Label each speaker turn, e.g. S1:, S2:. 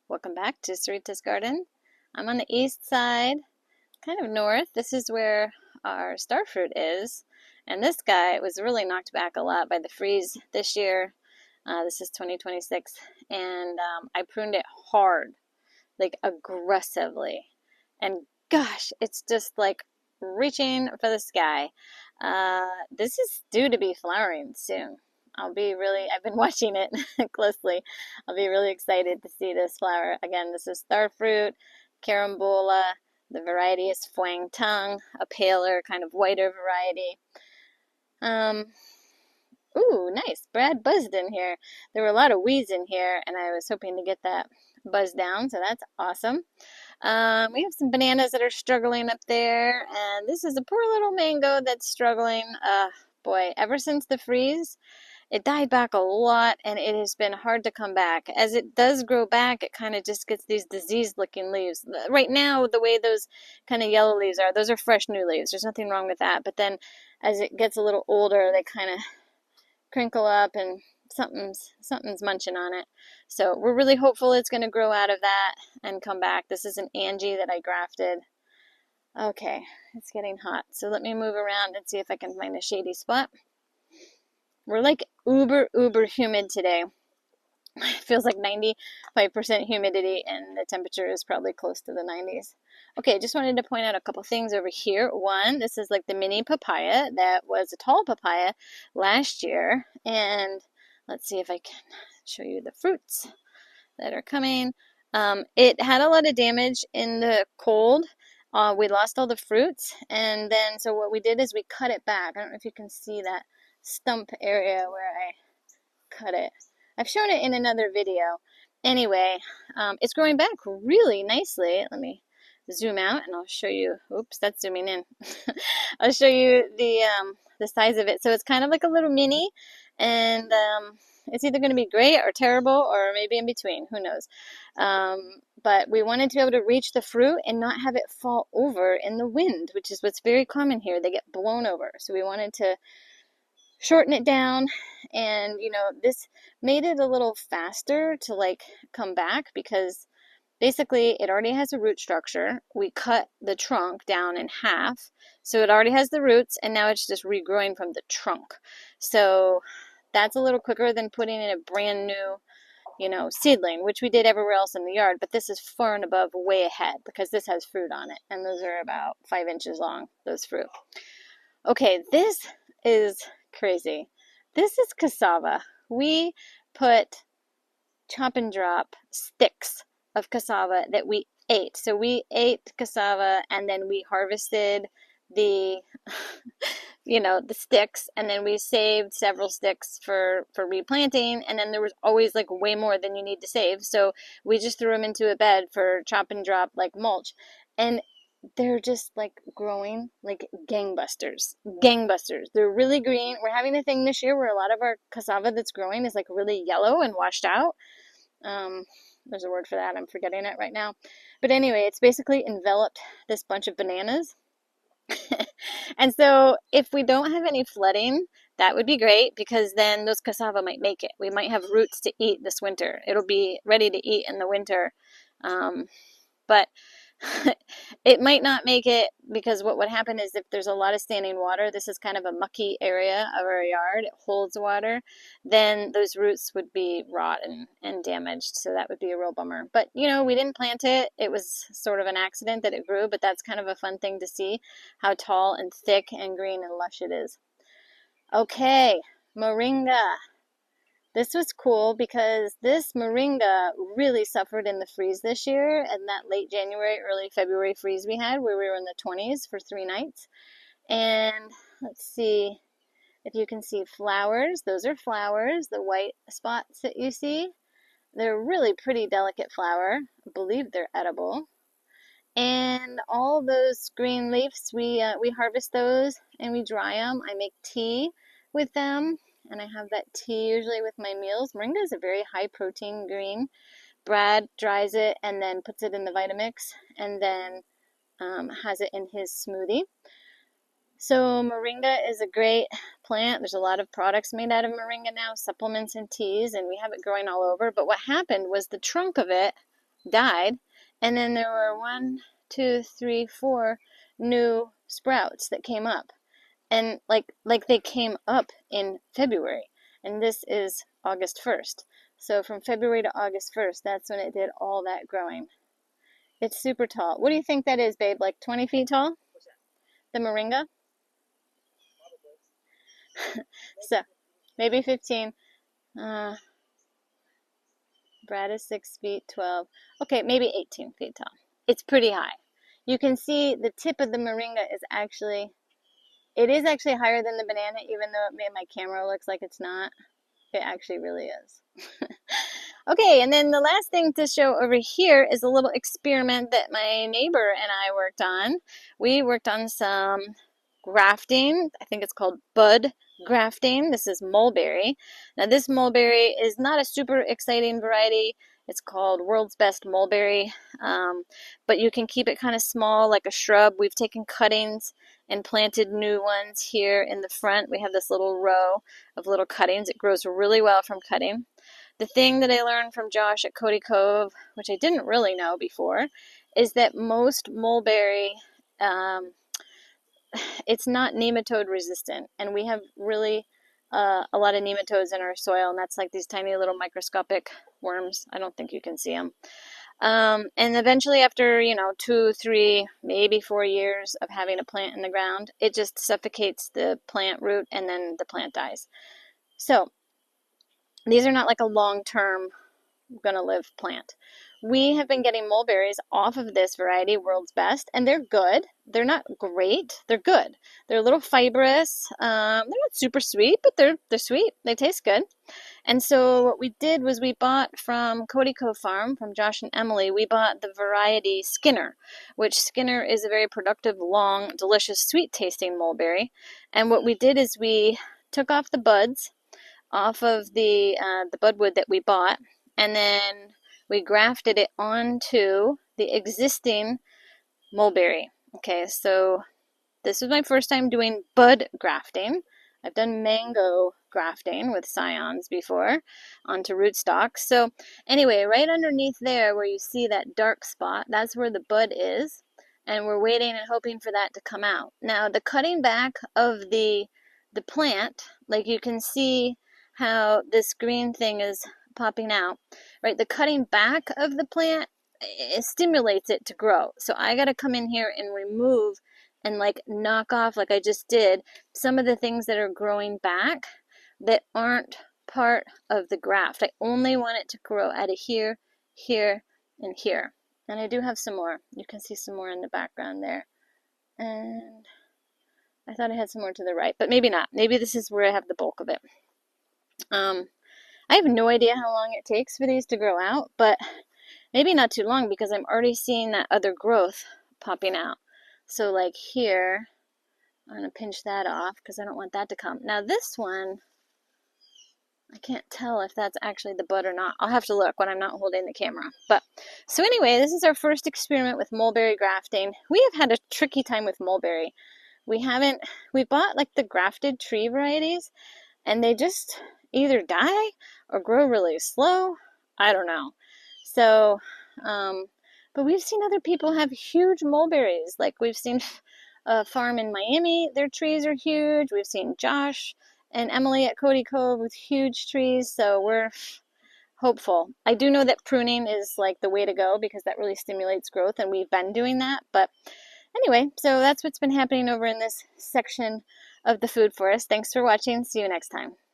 S1: Welcome back to Sarita's garden. I'm on the east side, kind of north. This is where our starfruit is. And this guy was really knocked back a lot by the freeze this year. This is 2026. And I pruned it hard, like aggressively. And gosh, it's just like reaching for the sky. This is due to be flowering soon. I've been watching it closely. I'll be really excited to see this flower. Again, this is Starfruit, carambola. The variety is Fwang Tongue, a paler, kind of whiter variety. Ooh, nice. Brad buzzed in here. There were a lot of weeds in here, and I was hoping to get that buzz down, so that's awesome. We have some bananas that are struggling up there, and this is a poor little mango that's struggling. Boy, ever since the freeze, it died back a lot, and it has been hard to come back. As it does grow back, it kind of just gets these diseased-looking leaves. Right now, the way those kind of yellow leaves are, those are fresh new leaves. There's nothing wrong with that. But then as it gets a little older, they kind of crinkle up and something's munching on it. So we're really hopeful it's going to grow out of that and come back. This is an Angie that I grafted. Okay, it's getting hot. So let me move around and see if I can find a shady spot. We're like uber humid today. It feels like 95% humidity, and the temperature is probably close to the 90s. Okay, just wanted to point out a couple things over here. One, this is like the mini papaya that was a tall papaya last year. And let's see if I can show you the fruits that are coming. It had a lot of damage in the cold. We lost all the fruits. And then, so what we did is we cut it back. I don't know if you can see that stump area where I cut it. I've shown it in another video. Anyway, it's growing back really nicely. Let me zoom out and I'll show you. Oops, that's zooming in. I'll show you the size of it. So it's kind of like a little mini, and it's either going to be great or terrible or maybe in between. Who knows? But we wanted to be able to reach the fruit and not have it fall over in the wind, which is what's very common here. They get blown over. So we wanted to shorten it down, and this made it a little faster to like come back because basically it already has a root structure. We cut the trunk down in half, so it already has the roots, and now it's just regrowing from the trunk. So that's a little quicker than putting in a brand new seedling, which we did everywhere else in the yard, but this is far and above, way ahead, because this has fruit on it, and those are about 5 inches long, those fruit. Okay, this is crazy. This is cassava. We put chop and drop sticks of cassava that we ate. So we ate cassava, and then we harvested the the sticks, and then we saved several sticks for replanting, and then there was always like way more than you need to save. So we just threw them into a bed for chop and drop like mulch. And they're just like growing like gangbusters. They're really green. We're having a thing this year where a lot of our cassava that's growing is like really yellow and washed out. There's a word for that. I'm forgetting it right now. But anyway, it's basically enveloped this bunch of bananas. And so if we don't have any flooding, that would be great, because then those cassava might make it. We might have roots to eat this winter. It'll be ready to eat in the winter. But it might not make it, because what would happen is if there's a lot of standing water, this is kind of a mucky area of our yard, it holds water, then those roots would be rotten and damaged, so that would be a real bummer. But we didn't plant it. It was sort of an accident that it grew, but that's kind of a fun thing to see, how tall and thick and green and lush it is. Okay, Moringa. This was cool because this Moringa really suffered in the freeze this year, and that late January, early February freeze we had, where we were in the 20s for 3 nights. And let's see if you can see flowers. Those are flowers, the white spots that you see. They're really pretty delicate flower. I believe they're edible. And all those green leaves, we harvest those and we dry them. I make tea with them. And I have that tea usually with my meals. Moringa is a very high protein green. Brad dries it and then puts it in the Vitamix, and then has it in his smoothie. So Moringa is a great plant. There's a lot of products made out of Moringa now, supplements and teas, and we have it growing all over. But what happened was the trunk of it died, and then there were 1, 2, 3, 4 new sprouts that came up, and like they came up in February, and this is August 1st. So from February to August 1st, that's when it did all that growing. It's super tall. What do you think that is, babe? Like 20 feet tall? The moringa? So maybe 15. Uh, Brad is 6 feet 12. Okay, maybe 18 feet tall. It's pretty high. You can see the tip of the moringa is actually, it is actually higher than the banana, even though it made my camera looks like it's not. It actually really is. Okay, and then the last thing to show over here is a little experiment that my neighbor and I worked on. We worked on some grafting. I think it's called bud grafting. This is mulberry. Now this mulberry is not a super exciting variety. It's called World's Best Mulberry, but you can keep it kind of small like a shrub. We've taken cuttings and planted new ones here in the front. We have this little row of little cuttings. It grows really well from cutting. The thing that I learned from Josh at Cody Cove, which I didn't really know before, is that most mulberry, it's not nematode resistant, and we have really a lot of nematodes in our soil, and that's like these tiny little microscopic worms. I don't think you can see them. And eventually after, 2, 3, maybe 4 years of having a plant in the ground, it just suffocates the plant root and then the plant dies. So these are not like a long-term gonna live plant. We have been getting mulberries off of this variety, World's Best, and they're good. They're not great. They're good. They're a little fibrous. They're not super sweet, but they're sweet. They taste good. And so what we did was we bought from Cody Cove Farm, from Josh and Emily, we bought the variety Skinner, which Skinner is a very productive, long, delicious, sweet-tasting mulberry. And what we did is we took off the buds off of the budwood that we bought, and then we grafted it onto the existing mulberry. Okay, so this is my first time doing bud grafting. I've done mango grafting with scions before onto rootstocks. So anyway, right underneath there where you see that dark spot, that's where the bud is, and we're waiting and hoping for that to come out. Now the cutting back of the plant, like you can see how this green thing is popping out, right? The cutting back of the plant, it stimulates it to grow. So I got to come in here and remove and like knock off, like I just did, some of the things that are growing back that aren't part of the graft. I only want it to grow out of here, here, and here. And I do have some more. You can see some more in the background there. And I thought I had some more to the right, but maybe not. Maybe this is where I have the bulk of it. I have no idea how long it takes for these to grow out, but maybe not too long because I'm already seeing that other growth popping out. So like here, I'm going to pinch that off because I don't want that to come. Now this one, I can't tell if that's actually the bud or not. I'll have to look when I'm not holding the camera. But so anyway, this is our first experiment with mulberry grafting. We have had a tricky time with mulberry. We bought like the grafted tree varieties, and they just either die or grow really slow. I don't know. So, but we've seen other people have huge mulberries. Like we've seen a farm in Miami, their trees are huge. We've seen Josh and Emily at Cody Cove with huge trees. So we're hopeful. I do know that pruning is like the way to go because that really stimulates growth, and we've been doing that. But anyway, so that's what's been happening over in this section of the food forest. Thanks for watching. See you next time.